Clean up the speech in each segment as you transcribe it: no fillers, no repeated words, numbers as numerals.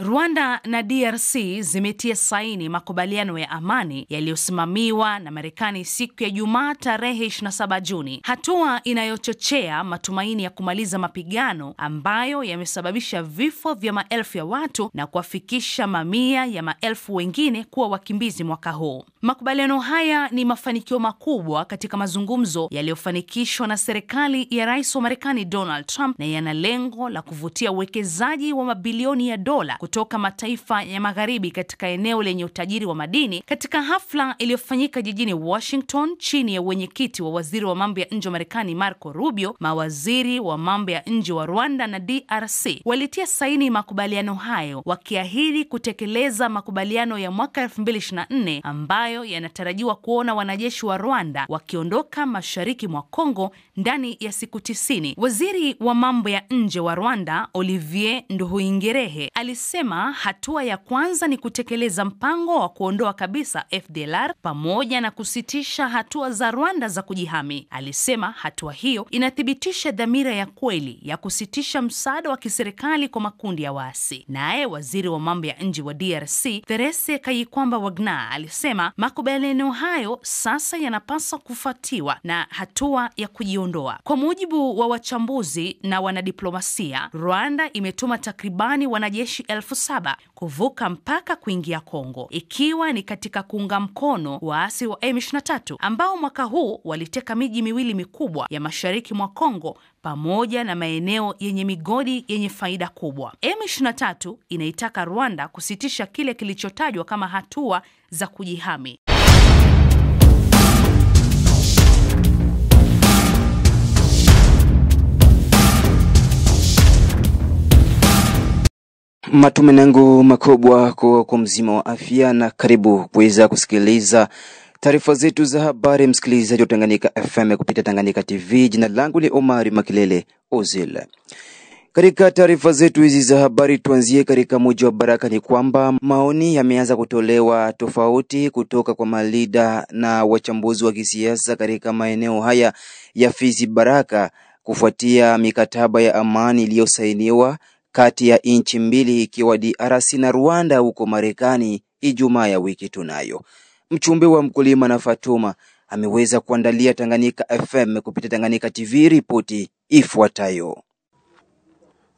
Rwanda na DRC zimetia saini makubaliano ya amani yaliyosimamiwa na Marekani siku ya Ijumaa tarehe 27 Juni. Hatua inayochochea matumaini ya kumaliza mapigano ambayo yamesababisha vifo vya maelfu ya watu na kuwafikisha mamia ya maelfu wengine kuwa wakimbizi mwaka huu. Makubaliano haya ni mafanikio makubwa katika mazungumzo yaliyofanikishwa na serikali ya Rais wa Marekani Donald Trump na yana lengo la kuvutia uwekezaji wa mabilioni ya dola kutoka mataifa ya magharibi katika eneo lenye utajiri wa madini. Katika hafla iliyofanyika jijini Washington chini ya wenyekiti wa waziri wa mambo ya nje wa Marekani Marco Rubio, mawaziri wa mambo ya nje wa Rwanda na DRC walitia saini makubaliano hayo wakiahidi kutekeleza makubaliano ya mwaka 2024 ambayo yanatarajiwa kuona wanajeshi wa Rwanda wakiondoka mashariki mwa Kongo ndani ya siku 90. Waziri wa mambo ya nje wa Rwanda Olivier Nduhungirehe alisema hatua ya kwanza ni kutekeleza mpango wa kuondoa kabisa FDLR pamoja na kusitisha hatua za Rwanda za kujihami. Alisema hatua hiyo inathibitisha dhamira ya kweli ya kusitisha msaada wa kiserikali kwa makundi ya waasi. Naye waziri wa mambo ya nje wa DRC Therese Kayikwamba Wagner alisema makubaliano hayo sasa yanapaswa kufuatiwa na hatua ya kujiondoa. Kwa mujibu wa wachambuzi na wanadiplomasia, Rwanda imetuma takribani wanajeshi 7,000 kuvuka mpaka kuingia Kongo, ikiwa ni katika kuunga mkono waasi wa M23 ambao mwaka huu waliteka miji miwili mikubwa ya mashariki mwa Kongo pamoja na maeneo yenye migodi yenye faida kubwa. M23 inaitaka Rwanda kusitisha kile kilichotajwa kama hatua za kujihami. Matumaini yangu makubwa kwa mzima wa afya na karibu kuweza kusikiliza taarifa zetu za habari, msikilizaji wa Tanganyika FM kupitia Tanganyika TV. Jina langu ni Omari Makilele Ozil. Katika taarifa zetu hizi za habari tuanzie katika mji wa Baraka. Ni kwamba maoni yameanza kutolewa tofauti kutoka kwa malida na wachambuzi wa kisiasa katika maeneo haya ya Fizi Baraka kufuatia mikataba ya amani iliyosainiwa kati ya nchi mbili ikiwa DRC na Rwanda huko Marekani Ijumaa ya wiki tunayo. Mchumbe wa mkulima na Fatuma ameweza kuandalia Tanganyika FM kupitia Tanganyika TV ripoti ifuatayo.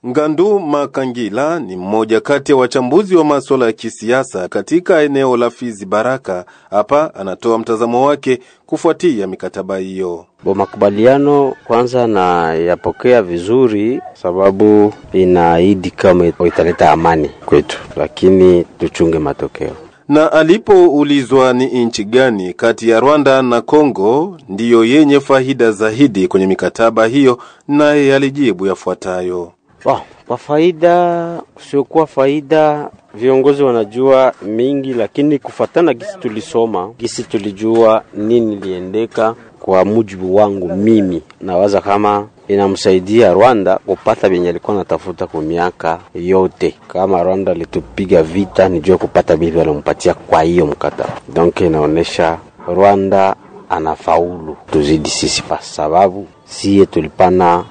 Ngandu Makangila ni mmoja kati ya wachambuzi wa masuala ya kisiasa katika eneo la Fizi Baraka. Hapa anatoa mtazamo wake kufuatia mikataba hiyo. Makubaliano kwanza na yapokea vizuri sababu inaahidi kama italeta amani kwetu, lakini tuchunge matokeo. Na alipoulizwa ni nchi gani kati ya Rwanda na Kongo ndiyo yenye faida zaidi kwenye mikataba hiyo, naye alijibu yafuatayo. Kwa faida, sio kwa faida, viongozi wanajua mingi, lakini kufatana gisi tulisoma, gisi tulijua nini liendeka. Kwa mujibu wangu mimi nawaza kama inamsaidia Rwanda kupata benye alikuwa anatafuta kwa miaka yote. Kama Rwanda litupiga vita, nijue kupata bibi alompatia kwa hiyo mkataba. Donc inaonesha Rwanda anafaulu tuzidi sisi, kwa sababu siye tulipana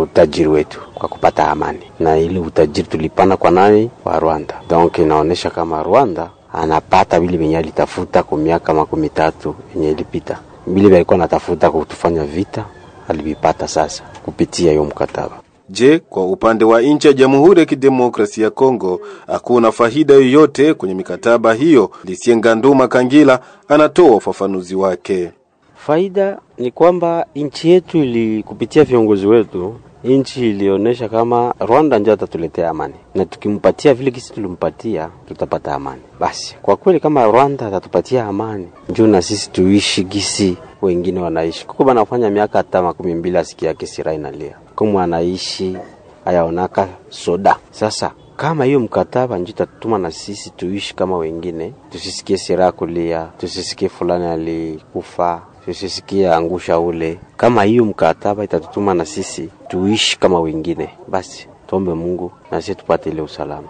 utajiri wetu kwa kupata amani, na ile utajiri tulipana kwa nani? Kwa Rwanda. Donc inaonesha kama Rwanda anapata bili benye alitafuta kwa miaka 13 yenye ilipita. Bili alikuwa anatafuta kutufanya vita, alivipata sasa kupitia hiyo mkataba. Je, kwa upande wa nchi ya Jamhuri ya Kidemokrasia ya Kongo hakuna faida yoyote kwenye mikataba hiyo? Ngandu Makangila anatoa ufafanuzi wake. Faida ni kwamba nchi yetu kupitia viongozi wetu, nchi ilionesha kama Rwanda ndio atatuletea amani, na tukimpatia vile kisi tulimpatia tutapata amani. Basi kwa kweli kama Rwanda atatupatia amani, njoo na sisi tuishi gisi wengine wanaishi. Kuko banafanya miaka hata 12 asikia kisira inalia kama anaishi ayaonaka soda. Sasa kama hiyo mkataba njoo tatuma na sisi tuishi kama wengine, tusisikie sira kulia, tusisikie fulani alikufa, tusisikie angusha ule. Kama hiyo mkataba itatutuma na sisi tuishi kama wengine, basi tuombe Mungu na sisi tupate ile usalama.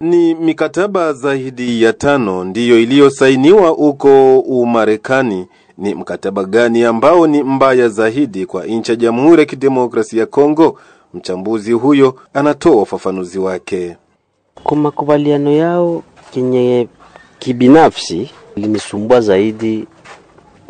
Ni mikataba zaidi ya 5 ndiyo iliyosainiwa huko Marekani. Ni mkataba gani ambao ni mbaya zaidi kwa nchi ya Jamhuri ya Kidemokrasia ya Kongo? Mchambuzi huyo anatoa ufafanuzi wake. Kwa makubaliano yao kenye kibinafsi linisumbua zaidi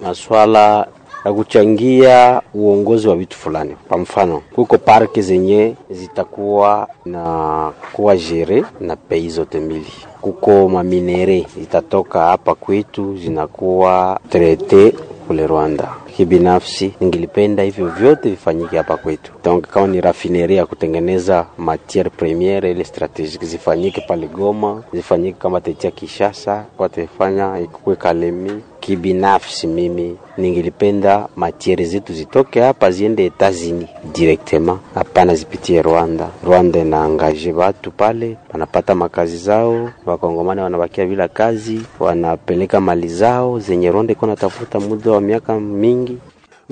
maswala ya kuchangia uongozi wa vitu fulani. Kwa mfano, kuko parke zenye zitakuwa na kuwa jere na pei zote mbili. Kuko maminere zitatoka hapa kwetu zinakuwa traite kule Rwanda. Kibinafsi ningilipenda hivyo vyote vifanyike hapa kwetu. Donc kama ni raffinerie ya kutengeneza matière première ile strategique zifanyike pale Goma, zifanyike kama tetia Kishasa, watafanya ikue Kalemi. Kibinafsi mimi ningilipenda matière zetu zitoke hapa ziende Etats-Unis directement, hapana zipitie Rwanda. Rwanda na angaje watu pale, wanapata makazi zao, wakongomani wanabakia bila kazi, wanapeleka mali zao zenye Rwanda iko natafuta muda wa miaka mingi.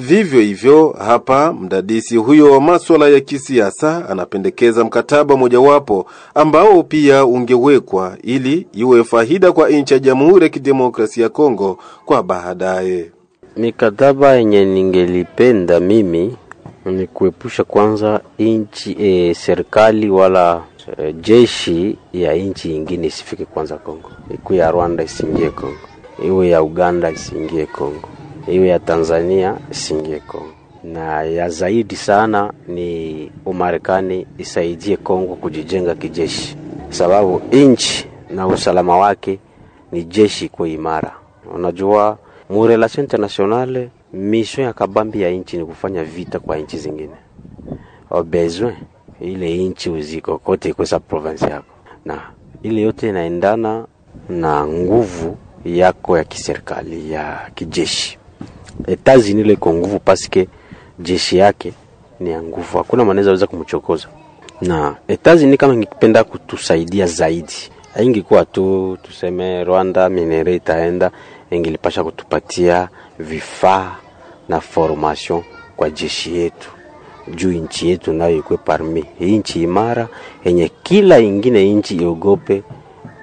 Vivyo hivyo hapa mdadisi huyo wa masuala ya kisiasa anapendekeza mkataba mojawapo ambao pia ungewekwa ili iwe faida kwa nchi ya Jamhuri ya Kidemokrasia ya Kongo kwa baadaye. Mikataba yenye ningelipenda mimi ni kuepusha kwanza nchi serikali wala jeshi ya nchi nyingine isifike kwanza Kongo. Iwe ya Rwanda isingie Kongo, iwe ya Uganda isingie Kongo, iwe ya Tanzania isingie Kongo. Na ya zaidi sana ni Umarekani isaidie Kongo kujijenga kijeshi, sababu nchi na usalama wake ni jeshi kwa imara. Unajua mu relation internationale mission ya kabambi ya nchi ni kufanya vita kwa nchi zingine. Au besoin ile nchi uziko kote kwa sa province yako, na ile yote inaendana na nguvu yako ya kiserikali ya kijeshi. Etats-Unis ile kwa nguvu paske jeshi yake ni ya nguvu, hakuna maneno waweza kumchokoza. Na Etats-Unis kama ingependa kutusaidia zaidi, haingekuwa tu tuseme Rwanda minere itaenda, ingelipasha kutupatia vifaa na formation kwa jeshi yetu, juu nchi yetu nayo ikuwe parmi nchi imara yenye kila ingine nchi iogope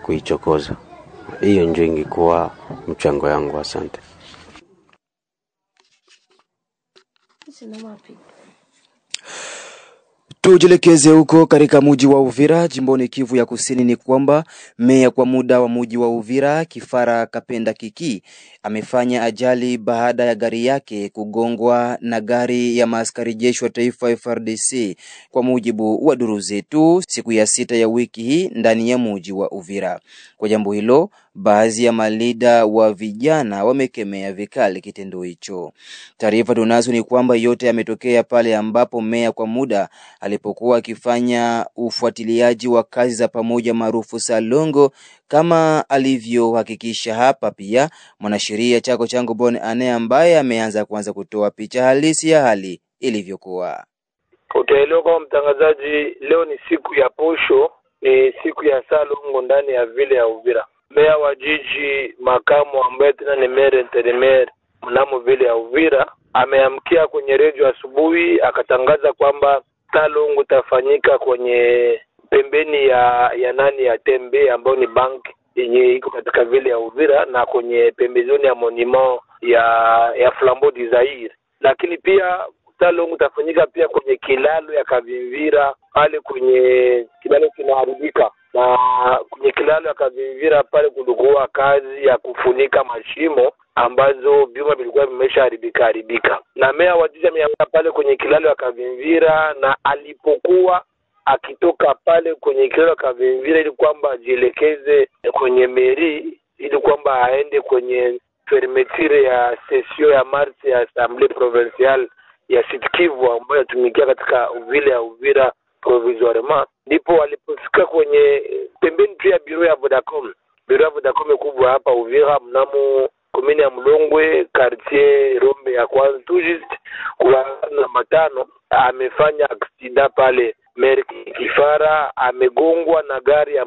kuichokoza. Hiyo ndio ingekuwa mchango yangu. Asante. Tujelekeze huko katika mji wa Uvira, jimboni Kivu ya Kusini. Ni kwamba meya kwa muda wa mji wa Uvira, Kifara Kapenda Kiki, amefanya ajali baada ya gari yake kugongwa na gari ya maaskari jeshi wa taifa FARDC, kwa mujibu wa duru zetu, siku ya 6 ya wiki hii ndani ya mji wa Uvira. Kwa jambo hilo, baadhi ya malida wa vijana wamekemea vikali kitendo hicho. Taarifa tunazo ni kwamba yote yametokea pale ambapo meya kwa muda alipokuwa akifanya ufuatiliaji wa kazi za pamoja maarufu Salongo, kama alivyohakikisha hapa pia mwanasheria Chako Chango Bon Ane, ambaye ameanza kutoa picha halisi ya hali ilivyokuwa. Utaelewa kwa mtangazaji, leo ni siku ya posho, ni siku ya Salongo ndani ya vile ya Uvira. Meya wa jiji makamu ambaye tena ni maire intérimaire mnamo vile ya Uvira ameamkia kwenye redio asubuhi akatangaza kwamba Salongo tafanyika kwenye pembeni ya nani ya Tembe ambayo ni bank yenye iko katika vile ya Uvira, na kwenye pembezoni ya monument ya Flambeau du Zaire. Lakini pia Salongo tafanyika pia kwenye kilalo ya Kavimvira, pale kwenye kilalo kinaharibika, na kwenye kilalo ya Kavimvira pale kulikuwa kazi ya kufunika mashimo ambazo vyuma vilikuwa vimeshaharibika. Na meya wa jiji ameamka pale kwenye kilalo ya Kavimvira, na alipokuwa akitoka pale kwenye kilalo ya Kavimvira ili kwamba ajielekeze kwenye meri, ili kwamba aende kwenye fermeture ya session ya marche ya Assemblée Provinciale ya Sud Kivu ambayo yatumikia katika vile ya Uvira provisoirement, ndipo walipofika kwenye pembeni tu ya bureau ya Vodacom. Bureau ya Vodacom kubwa hapa Uvira mnamo komini ya Mlongwe, quartier Rombe ya kwanza, tout juste kwa na matano, amefanya aksida pale. Maire Kifara amegongwa na gari ya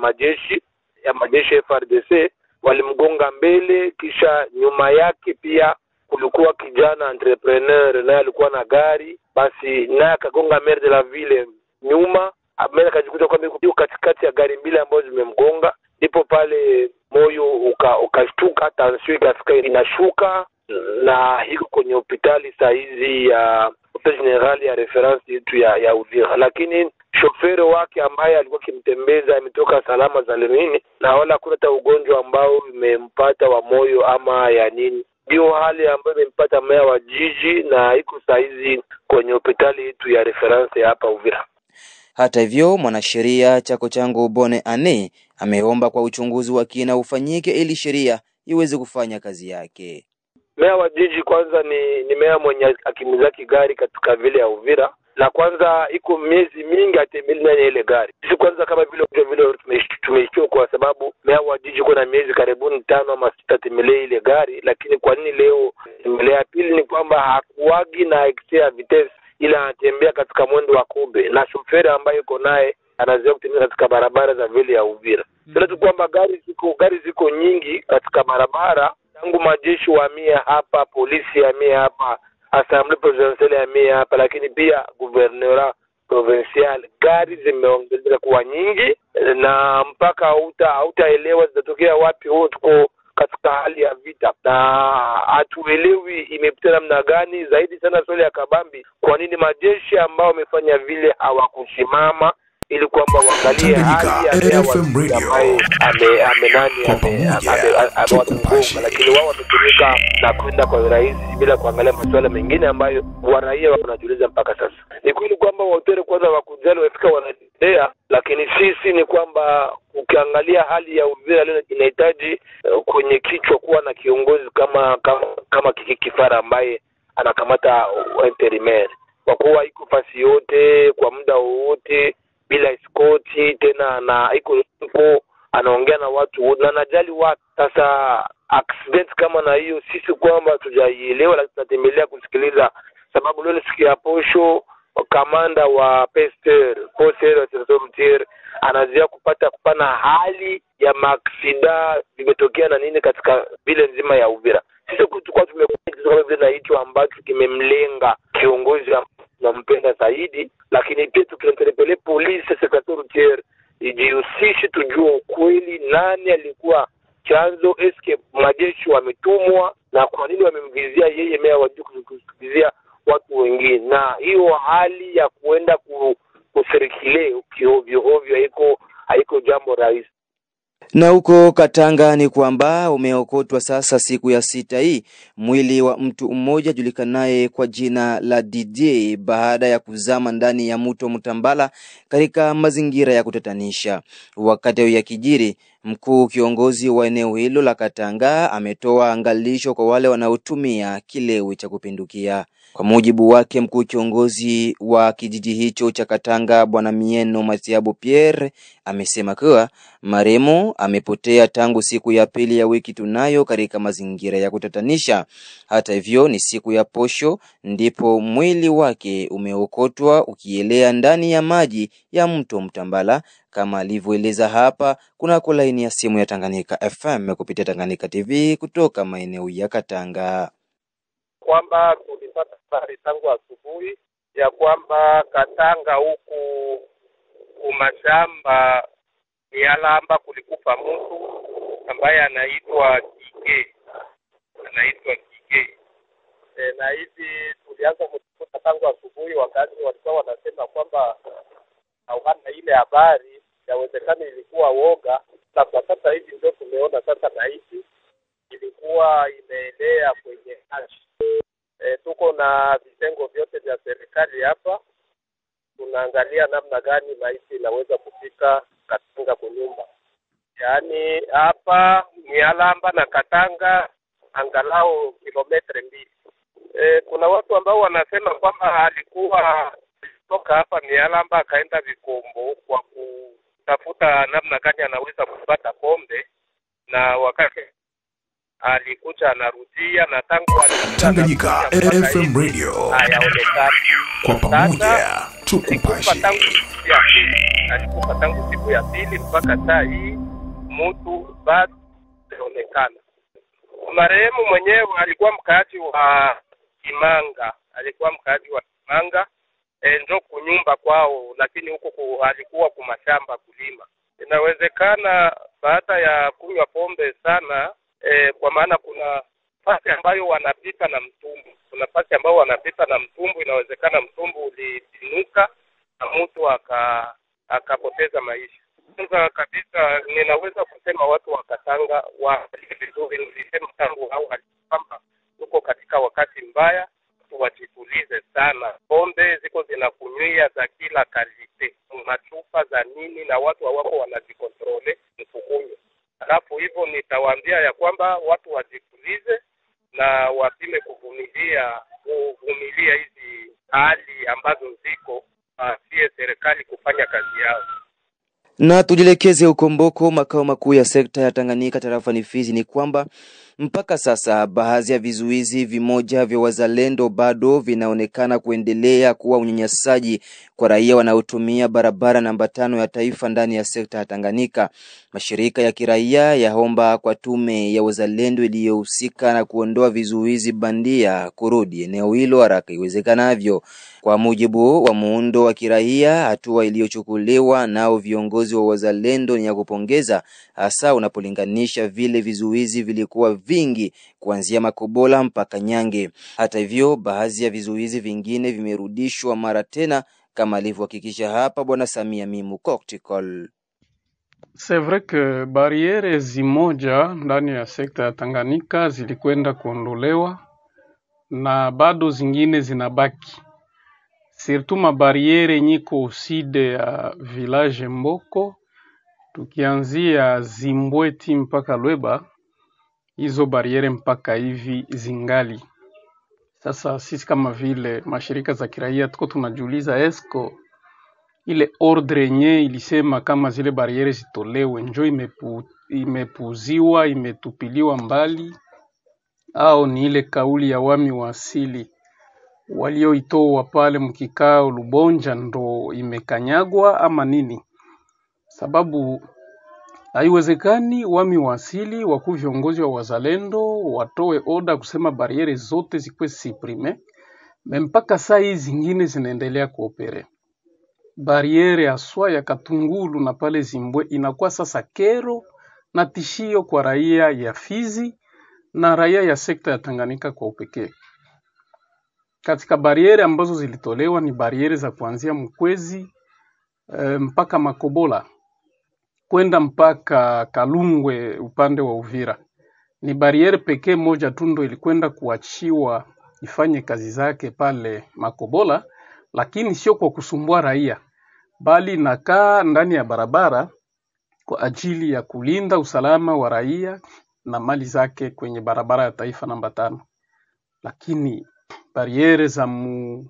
majeshi FARDC, walimgonga mbele, kisha nyuma yake pia kulikuwa kijana entrepreneur naye alikuwa na gari, basi naye akagonga maire de la ville nyuma, ambaye akajikuta kwamba yuko katikati ya gari mbili ambazo zimemgonga. Ndipo pale moyo ukashtuka, tension ikafika inashuka, na hiko kwenye hospitali saizi ya hospitali general ya reference yetu ya Uvira. Lakini shoferi wake ambaye alikuwa kimtembeza ametoka salama zalimini, na wala kuna hata ugonjwa ambao umempata wa moyo ama ya nini. Ndio hali ambayo imempata meya wa jiji, na iko saizi kwenye hospitali yetu ya reference hapa Uvira. Hata hivyo, mwanasheria Chako Changu Bone Ane ameomba kwa uchunguzi wa kina ufanyike ili sheria iweze kufanya kazi yake. Meya wa jiji kwanza ni meya mwenye akimiliki gari katika vile ya Uvira, na kwanza iko miezi mingi atembeli na ile gari. Sisi kwanza kama vile tumeshtuka kwa sababu meya wa jiji kuna miezi karibuni 5 ama 6 atembelee ile gari, lakini kwa nini leo tembelea? Pili ni kwamba hakuwagi na excess vitesse, ila anatembea katika mwendo wa kobe, na shoferi ambaye yuko naye anazoea kutembea katika barabara za vile ya Uvira. Sasa tu kwamba gari ziko nyingi katika barabara, tangu majeshi wa mia hapa, polisi ya mia hapa, Assemblée Provinciale ya mia hapa, lakini pia Gouvernorat Provincial, gari zimeongezeka kuwa nyingi, na mpaka hautaelewa zitatokea wapi. Tuko katika hali ya vita na hatuelewi imepita namna gani. Zaidi sana swali ya kabambi, kwa nini majeshi ambao wamefanya vile hawakusimama ili kwamba waangalie hali ya FM Radio lakini wao wametumika na kwenda kwa rais bila kuangalia masuala mengine ambayo waraia wanajiuliza mpaka sasa. Ni kweli kwamba wote kwanza wakujali wafika wanaendelea, lakini sisi ni kwamba ukiangalia hali ya Uvira leo inahitaji kwenye kichwa kuwa na kiongozi kama Kifara ambaye anakamata intérimaire, kwa kuwa iko fasi yote kwa muda wote bila iskoti tena, na iko anaongea na watu na anajali watu. Sasa accident kama na hiyo sisi kwamba tujaielewa, lakini tunatembelea kusikiliza, sababu leo siku ya posho kamanda wa Pester anazia kupana hali ya maksida vimetokea na nini katika vile nzima ya Uvira. Sisi tulikuwa tumekuwa vile na hicho ambacho kimemlenga kiongozi nampenda zaidi, lakini pia tukiendelee polisi secretary ijihusishe tujue ukweli nani alikuwa chanzo, eske majeshi wametumwa na kwa nini wamemvizia yeye meya wa jiji kuvizia watu wengine, na hiyo hali ya kuenda kusirikile ovyo haiko jambo rahisi. Na huko Katanga ni kwamba umeokotwa sasa siku ya 6 hii mwili wa mtu mmoja julikanaye kwa jina la DJ baada ya kuzama ndani ya mto Mtambala katika mazingira ya kutatanisha. Wakati ya kijiri, mkuu kiongozi wa eneo hilo la Katanga ametoa angalisho kwa wale wanaotumia kilewi cha kupindukia. Kwa mujibu wake, mkuu kiongozi wa kijiji hicho cha Katanga Bwana Mieno Matiabu Pierre amesema kuwa maremo amepotea tangu siku ya pili ya wiki tunayo katika mazingira ya kutatanisha. Hata hivyo ni siku ya posho ndipo mwili wake umeokotwa ukielea ndani ya maji ya mto Mtambala, kama alivyoeleza hapa kuna laini ya simu ya Tanganyika FM kupitia Tanganyika TV kutoka maeneo ya Katanga. Kwamba tulipata habari tangu asubuhi ya kwamba Katanga huku kumashamba ni alamba kulikufa mtu ambaye anaitwa Kike. Na hivi tulianza kutoka tangu asubuhi, wakati walikuwa wanasema kwamba hawana ile habari, yawezekana ilikuwa woga. Sasa hivi ndio tumeona sasa maiti ilikuwa imeelea kwenye maji. Tuko na vitengo vyote vya serikali hapa, tunaangalia namna gani maiti inaweza kufika Katanga kunyumba. Yaani hapa Mialamba na Katanga angalau kilometre 2. Kuna watu ambao wanasema kwamba alikuwa kutoka hapa Mialamba akaenda Vikombo kwa kutafuta namna gani anaweza kupata pombe, na wakati alikuja anarudia, na tangu Tanganyika FM Radio kwa pamoja tukupashe. Alikufa tangu siku ya pili mpaka saa hii mtu bado haonekana. Marehemu mwenyewe alikuwa mkaaji wa Kimanga, ndio kunyumba kwao, lakini huko alikuwa kumashamba kulima. Inawezekana baada ya kunywa pombe sana, kwa maana kuna fasi ambayo wanapita na mtumbu. Inawezekana mtumbu uliinuka na mtu akapoteza maisha. Kwanza kabisa ninaweza kusema watu wa Katanga vizuri, nilisema tangu awali kwamba tuko katika wakati mbaya, tuwajitulize sana. Pombe ziko zinakunyia za kila kalite, machupa za nini, na watu hawako wanajikontrole mfukunywe. Alafu hivyo nitawaambia ya kwamba watu wajitulize na wapime kuvumilia hizi hali ambazo ziko, sie serikali kufanya kazi yao. Na tujielekeze huko Mboko, makao makuu ya sekta ya Tanganyika tarafani Fizi. Ni kwamba mpaka sasa baadhi ya vizuizi vimoja vya wazalendo bado vinaonekana kuendelea kuwa unyanyasaji kwa raia wanaotumia barabara namba 5 ya taifa ndani ya sekta ya Tanganyika. Mashirika ya kiraia yaomba kwa tume ya wazalendo iliyohusika na kuondoa vizuizi bandia kurudi eneo hilo haraka iwezekanavyo. Kwa mujibu wa muundo wa kiraia, hatua iliyochukuliwa nao viongozi wa wazalendo ni ya kupongeza, hasa unapolinganisha vile vizuizi vilikuwa vingi kuanzia Makobola mpaka Nyange. Hata hivyo, baadhi ya vizuizi vingine vimerudishwa mara tena, kama alivyohakikisha hapa Bwana Samia Mimu Koktikol. C'est vrai que barriere zimoja ndani ya sekta ya Tanganyika zilikwenda kuondolewa na bado zingine zinabaki. Surtout mabariere nyiko uside ya village Mboko, tukianzia Zimbweti mpaka Lweba, hizo bariere mpaka hivi zingali. Sasa sisi kama vile mashirika za kiraia tuko tunajiuliza esko ile ordre nye ilisema kama zile bariere zitolewe njo imepuziwa, imetupiliwa mbali, au ni ile kauli ya wami wa asili walioitoa pale mkikao Lubonja ndo imekanyagwa ama nini? Sababu haiwezekani wami wa asili wakuu viongozi wa wazalendo watoe oda kusema bariere zote zikwe suprime, mpaka saa hizi zingine zinaendelea kuopere. Bariere aswa ya Katungulu na pale Zimbwe inakuwa sasa kero na tishio kwa raia ya Fizi na raia ya sekta ya Tanganyika kwa upekee. Katika bariere ambazo zilitolewa ni bariere za kuanzia Mkwezi mpaka Makobola kwenda mpaka Kalungwe upande wa Uvira. Ni bariere pekee moja tu ndo ilikwenda kuachiwa ifanye kazi zake pale Makobola, lakini sio kwa kusumbua raia, bali nakaa ndani ya barabara kwa ajili ya kulinda usalama wa raia na mali zake kwenye barabara ya taifa namba 5. Lakini bariere za mu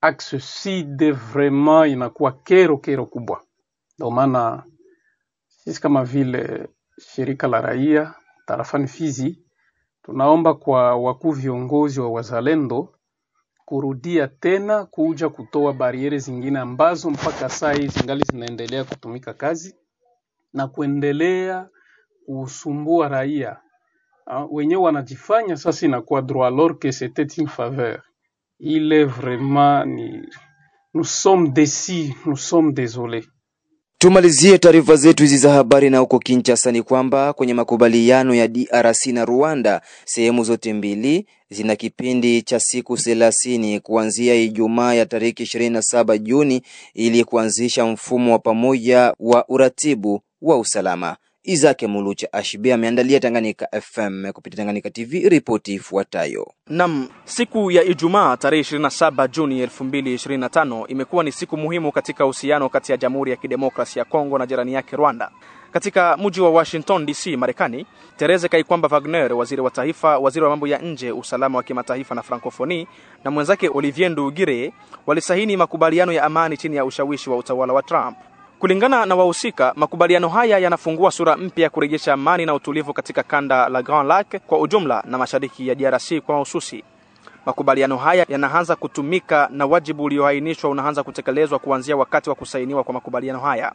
axe sud vraiment inakuwa kero kubwa. Ndio maana sisi kama vile shirika la raia tarafani Fizi tunaomba kwa wakuu viongozi wa wazalendo kurudia tena kuja kutoa bariere zingine ambazo mpaka saa hizi zingali zinaendelea kutumika kazi na kuendelea kusumbua raia. Wenyewe wanajifanya sasa inakuwa droit alors que c'était une faveur. Il est vraiment nous sommes déçus, nous sommes désolés. Tumalizie taarifa zetu hizi za habari na huko Kinshasa. Ni kwamba kwenye makubaliano ya DRC na Rwanda, sehemu zote mbili zina kipindi cha siku 30 kuanzia Ijumaa ya tariki 27 Juni ili kuanzisha mfumo wa pamoja wa uratibu wa usalama. Izake Mulucha Ashibia ameandalia Tanganyika FM kupitia Tanganyika TV ripoti ifuatayo. Siku ya Ijumaa tarehe 27 Juni 2025 imekuwa ni siku muhimu katika uhusiano kati ya Jamhuri ya Kidemokrasia ya Kongo na jirani yake Rwanda. Katika mji wa Washington DC, Marekani, Therese Kaikwamba Wagner, waziri wa taifa, waziri wa mambo ya nje, usalama wa kimataifa na Francophonie, na mwenzake Olivier Nduhungirehe walisahini makubaliano ya amani chini ya ushawishi wa utawala wa Trump. Kulingana na wahusika, makubaliano haya yanafungua sura mpya kurejesha amani na utulivu katika kanda la Grand Lac kwa ujumla na mashariki ya DRC kwa hususi. Makubaliano haya yanaanza kutumika na wajibu ulioainishwa unaanza kutekelezwa kuanzia wakati wa kusainiwa kwa makubaliano haya.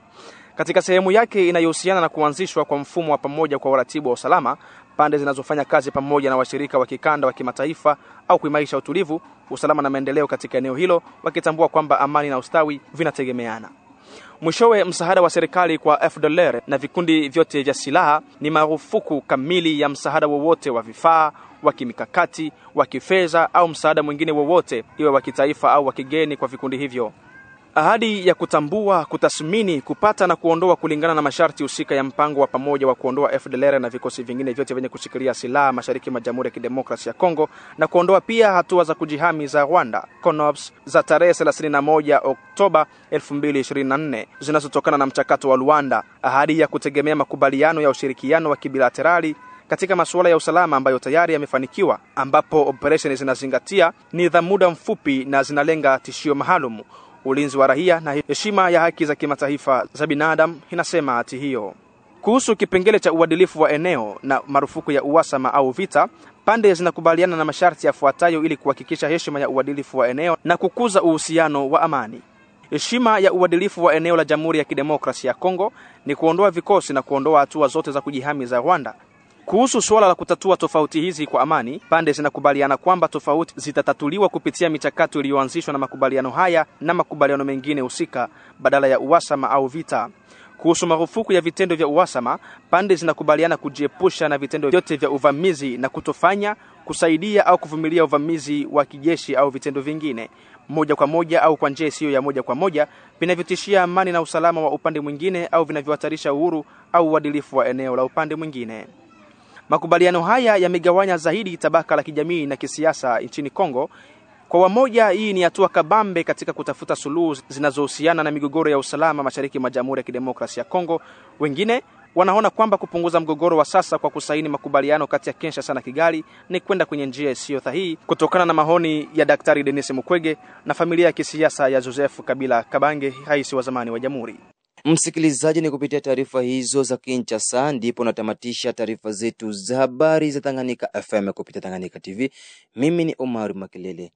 Katika sehemu yake inayohusiana na kuanzishwa kwa mfumo wa pamoja kwa uratibu wa usalama, pande zinazofanya kazi pamoja na washirika wa kikanda wa kimataifa au kuimarisha utulivu, usalama na maendeleo katika eneo hilo, wakitambua kwamba amani na ustawi vinategemeana. Mwishowe, msaada wa serikali kwa FDLR na vikundi vyote vya silaha ni marufuku kamili ya msaada wowote wa vifaa, wa kimikakati, wa kifedha au msaada mwingine wowote, iwe wa kitaifa au wa kigeni kwa vikundi hivyo. Ahadi ya kutambua, kutathmini, kupata na kuondoa kulingana na masharti husika ya mpango wa pamoja wa kuondoa FDLR na vikosi vingine vyote vyenye kushikilia silaha mashariki mwa Jamhuri ya Kidemokrasia ya Kongo na kuondoa pia hatua za kujihami za Rwanda CONOPS za tarehe 31 Oktoba 2024 zinazotokana na mchakato wa Luanda. Ahadi ya kutegemea makubaliano ya ushirikiano wa kibilaterali katika masuala ya usalama ambayo tayari yamefanikiwa, ambapo operesheni zinazingatia ni za muda mfupi na zinalenga tishio maalum, ulinzi wa raia na heshima ya haki za kimataifa za binadamu, inasema hati hiyo. Kuhusu kipengele cha uadilifu wa eneo na marufuku ya uhasama au vita, pande zinakubaliana na masharti yafuatayo ili kuhakikisha heshima ya uadilifu wa eneo na kukuza uhusiano wa amani. Heshima ya uadilifu wa eneo la Jamhuri ya Kidemokrasia ya Kongo ni kuondoa vikosi na kuondoa hatua zote za kujihami za Rwanda. Kuhusu suala la kutatua tofauti hizi kwa amani, pande zinakubaliana kwamba tofauti zitatatuliwa kupitia michakato iliyoanzishwa na makubaliano haya na makubaliano mengine husika badala ya uhasama au vita. Kuhusu marufuku ya vitendo vya uhasama, pande zinakubaliana kujiepusha na vitendo vyote vya uvamizi na kutofanya, kusaidia au kuvumilia uvamizi wa kijeshi au vitendo vingine moja kwa moja au kwa njia isiyo ya moja kwa moja vinavyotishia amani na usalama wa upande mwingine au vinavyohatarisha uhuru au uadilifu wa eneo la upande mwingine. Makubaliano haya yamegawanya zaidi tabaka la kijamii na kisiasa nchini Kongo. Kwa wamoja, hii ni hatua kabambe katika kutafuta suluhu zinazohusiana na migogoro ya usalama mashariki mwa Jamhuri ya Kidemokrasia ya Kongo. Wengine wanaona kwamba kupunguza mgogoro wa sasa kwa kusaini makubaliano kati ya Kinshasa na Kigali ni kwenda kwenye njia isiyo sahihi, kutokana na maoni ya Daktari Denis Mukwege na familia ya kisiasa ya Joseph Kabila Kabange, rais wa zamani wa jamhuri. Msikilizaji, ni kupitia taarifa hizo za Kinshasa ndipo natamatisha taarifa zetu za habari za Tanganyika FM kupitia Tanganyika TV. Mimi ni Omar Makelele.